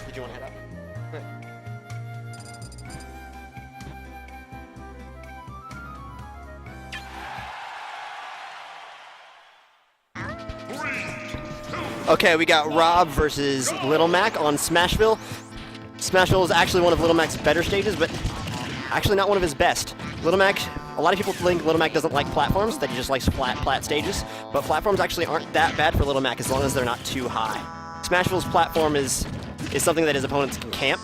Did you want to head up? Okay, we got Rob versus Little Mac on Smashville. Smashville is actually one of Little Mac's better stages, but actually not one of his best. Little Mac, a lot of people think Little Mac doesn't like platforms, that he just likes flat stages, but platforms actually aren't that bad for Little Mac as long as they're not too high. Smashville's platform is something that his opponents can camp,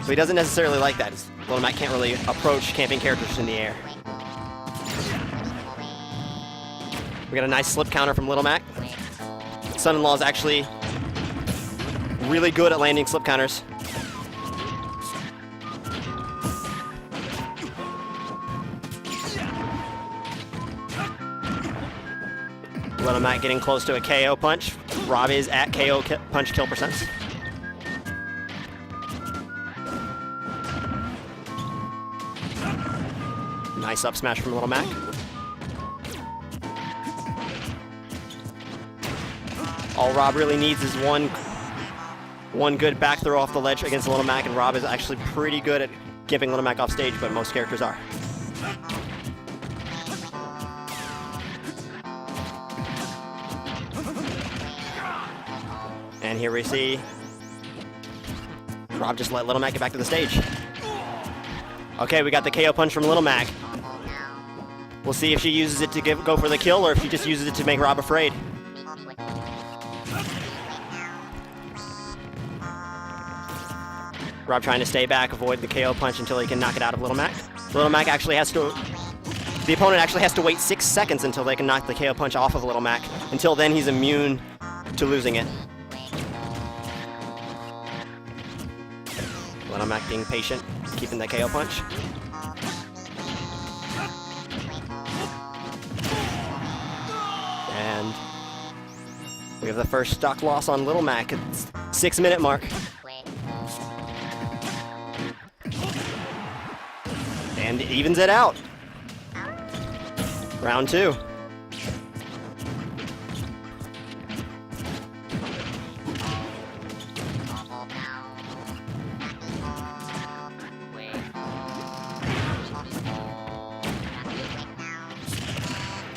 so he doesn't necessarily like that. Little Mac can't really approach camping characters in the air. We got a nice slip counter from Little Mac. Son-in-law is actually really good at landing slip counters. Little Mac getting close to a KO punch. Rob is at KO punch kill percents. Nice up smash from Little Mac. All Rob really needs is one good back throw off the ledge against Little Mac, and Rob is actually pretty good at gimping Little Mac off stage, but most characters are. And here we see Rob just let Little Mac get back to the stage. Okay, we got the KO punch from Little Mac. We'll see if she uses it to go for the kill or if she just uses it to make Rob afraid. Rob trying to stay back, avoid the KO punch until he can knock it out of Little Mac. Little Mac actually has to... The opponent actually has to wait 6 seconds until they can knock the KO punch off of Little Mac. Until then, he's immune to losing it. Little Mac being patient, keeping the KO punch. And we have the first stock loss on Little Mac at the 6-minute mark. And evens it out. Round 2.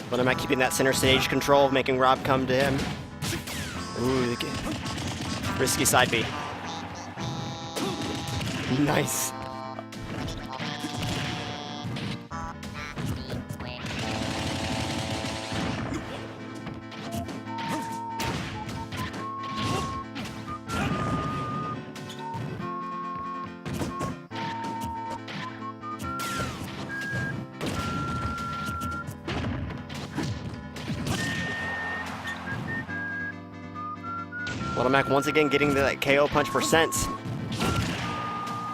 Little Mac keeping that center stage control, making Rob come to him. Ooh, risky side B. Nice. Little Mac once again getting that KO punch percents.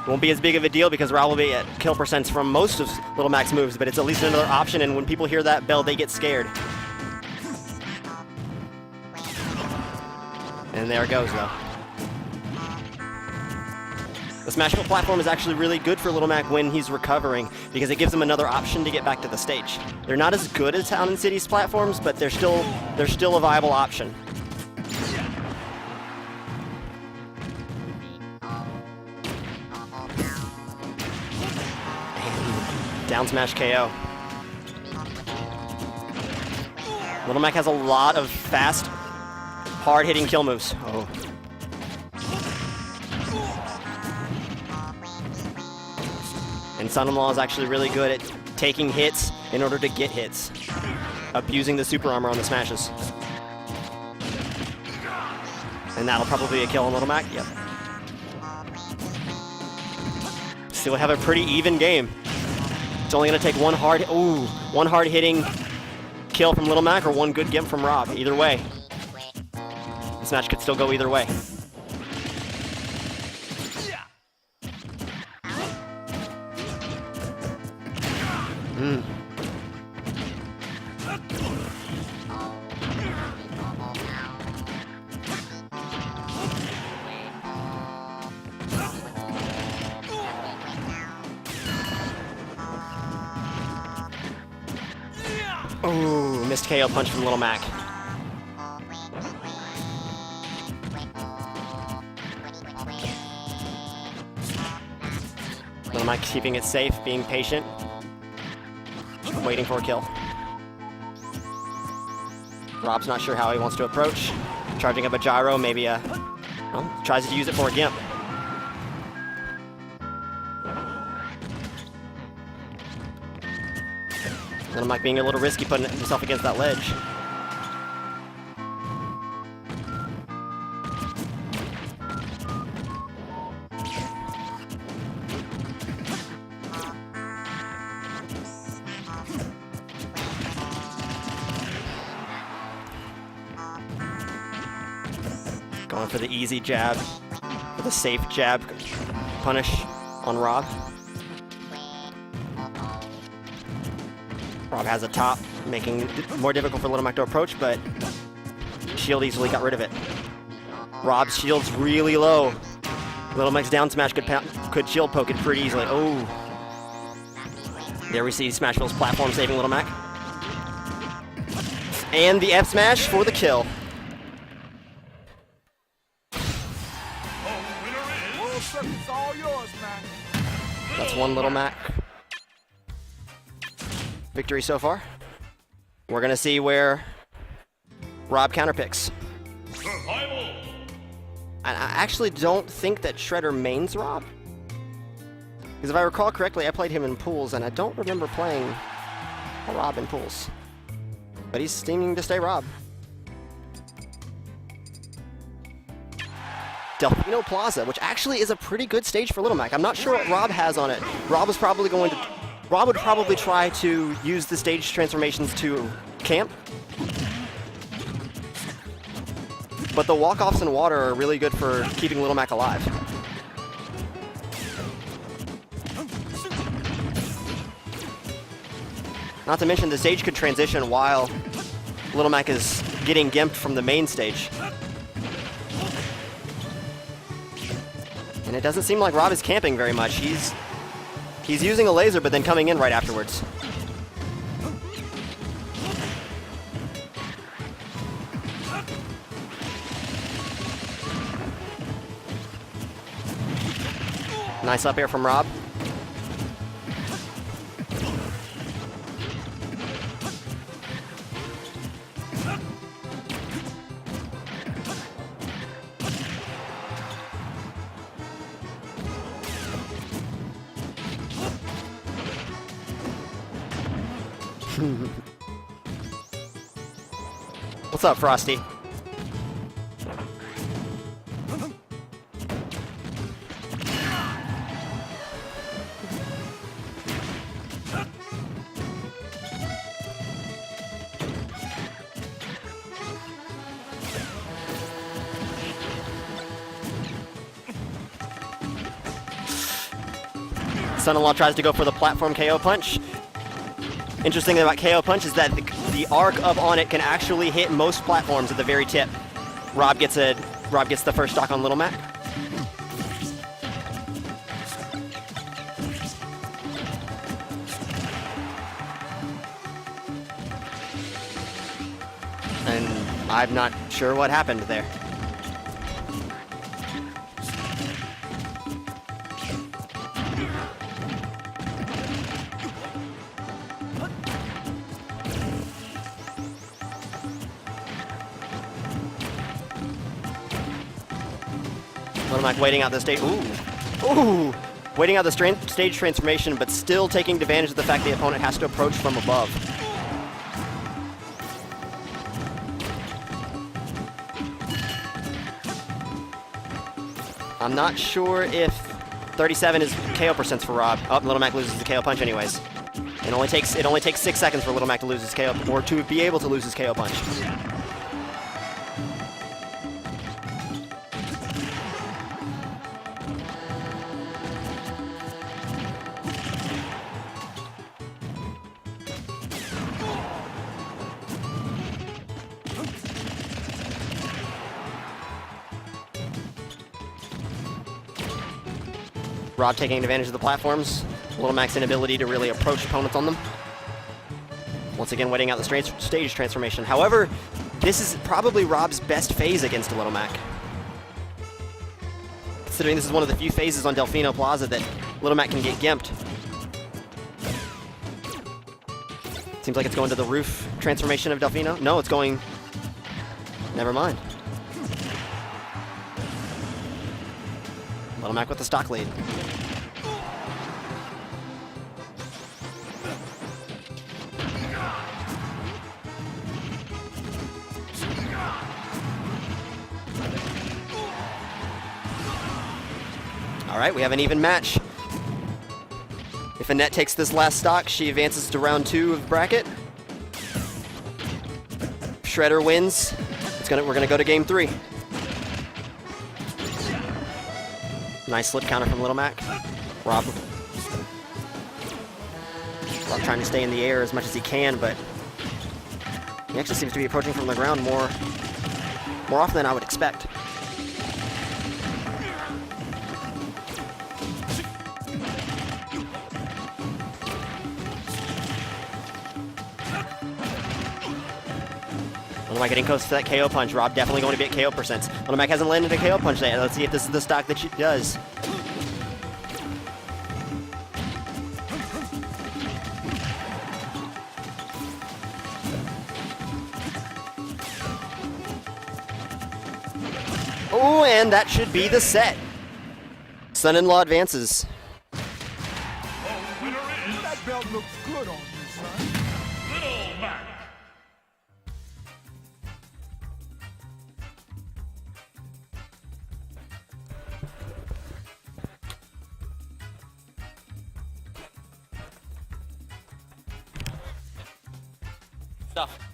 Won't be as big of a deal because Rob will be at kill percents from most of Little Mac's moves, but it's at least another option, and when people hear that bell, they get scared. And there it goes, though. The Smashville platform is actually really good for Little Mac when he's recovering because it gives him another option to get back to the stage. They're not as good as Town and City's platforms, but they're still a viable option. Down smash KO. Little Mac has a lot of fast, hard-hitting kill moves. Oh. And Son-in-Law is actually really good at taking hits in order to get hits, abusing the super armor on the smashes. And that'll probably be a kill on Little Mac. Yep. Still have a pretty even game. It's only going to take one hard-hitting kill from Little Mac or one good gimp from Rob. Either way. This match could still go either way. Ooh, missed KO punch from Little Mac. Little Mac keeping it safe, being patient, waiting for a kill. Rob's not sure how he wants to approach. Charging up a gyro, maybe tries to use it for a gimp. Little Mac being a little risky, putting himself against that ledge. Going for the easy jab, for the safe jab punish on Rob. Rob has a top, making it more difficult for Little Mac to approach, but shield easily got rid of it. Rob's shield's really low. Little Mac's down smash could shield poke it pretty easily. Oh. There we see Smashville's platform saving Little Mac. And the F smash for the kill. That's one Little Mac victory so far. We're gonna see where Rob counterpicks. Survival. And I actually don't think that Shredder mains Rob. Because if I recall correctly, I played him in pools, and I don't remember playing a Rob in pools. But he's seeming to stay Rob. Delfino Plaza, which actually is a pretty good stage for Little Mac. I'm not sure what Rob has on it. Rob would probably try to use the stage transformations to camp. But the walk-offs in water are really good for keeping Little Mac alive. Not to mention the stage could transition while Little Mac is getting gimped from the main stage. And it doesn't seem like Rob is camping very much. He's using a laser, but then coming in right afterwards. Nice up air from Rob. What's up, Frosty? Son-in-law tries to go for the platform KO punch. Interesting thing about KO punch is that the arc up on it can actually hit most platforms at the very tip. Rob gets the first stock on Little Mac. And I'm not sure what happened there. Little Mac waiting out the stage. Ooh! Waiting out the stage transformation, but still taking advantage of the fact the opponent has to approach from above. I'm not sure if 37 is KO percents for Rob. Oh, Little Mac loses the KO punch anyways. It only takes 6 seconds for Little Mac to lose his KO, or to be able to lose his KO punch. Rob taking advantage of the platforms. Little Mac's inability to really approach opponents on them. Once again, waiting out the stage transformation. However, this is probably Rob's best phase against Little Mac. Considering this is one of the few phases on Delfino Plaza that Little Mac can get gimped. Seems like it's going to the roof transformation of Delfino. No, it's going... Never mind. Little Mac with the stock lead. All right, we have an even match. If Annette takes this last stock, she advances to round 2 of bracket. Shredder wins. We're gonna go to game 3. Nice slip counter from Little Mac. Rob trying to stay in the air as much as he can, but he actually seems to be approaching from the ground more often than I would expect. Little Mac getting close to that KO punch. Rob definitely going to be at KO percents. Little Mac hasn't landed a KO punch yet. Let's see if this is the stock that she does. Oh, and that should be the set. Son-in-law advances. That belt looks good on you, son. Little Mac. Stuff.